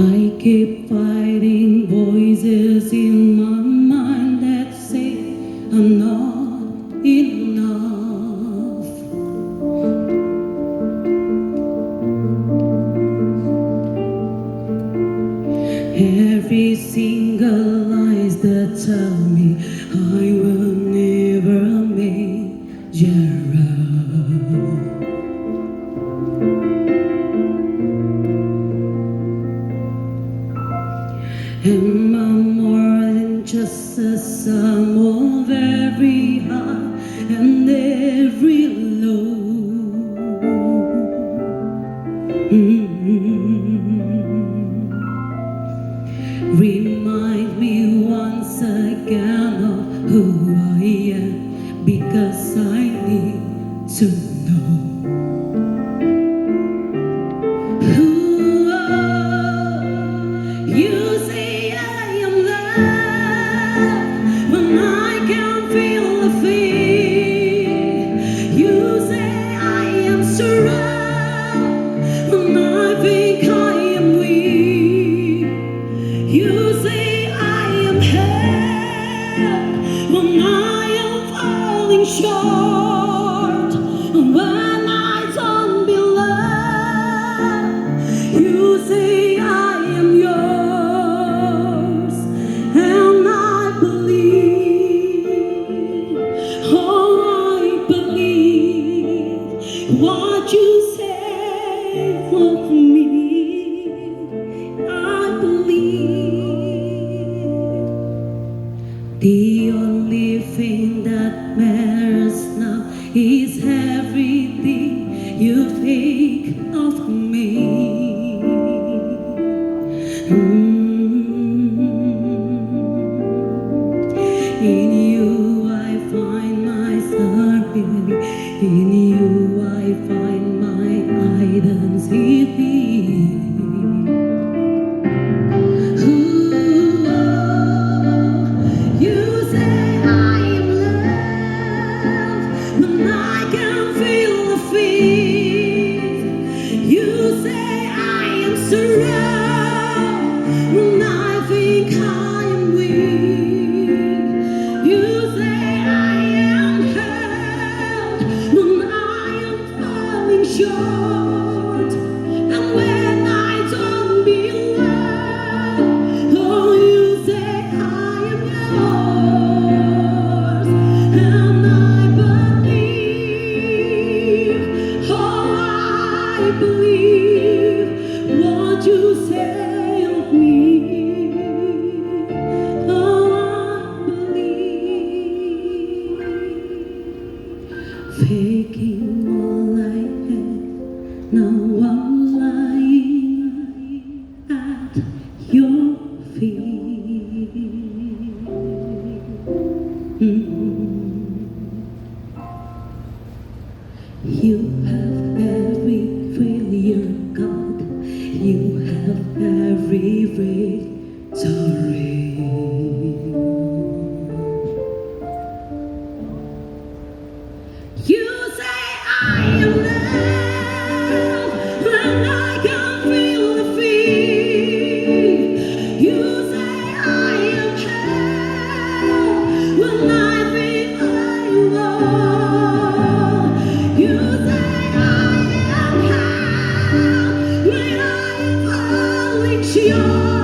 I keep fighting voices in my mind that say I'm not enough. Every single lies that tell me I will never measure up. Am I more than just a sum of every high and every low? Remind me once again of who I am, because I need to know. Who are you? Say I am loved when I can feel the fear. You say I am strong when I think I am weak. You say I am held when I am falling short. When I don't belong, you say I am yours, and I believe. Oh, I believe what you say of me. I believe the only thing that matters now is everything you think of me. In you I find my stability. In you I find my identity. You say I am loved when I can feel the fear. You say I am strong when I think I am weak. You say I am held when I am falling short, and when I don't belong. Oh, you say I am yours, and I believe. Oh, I believe what you say of me. Oh, I believe. Faking all I had, now I'm lying at your feet. You have every failure, God. You have every victory. You say I am loved when I can feel the fear. You say I am held when I think I am. You say I am held when I am falling short.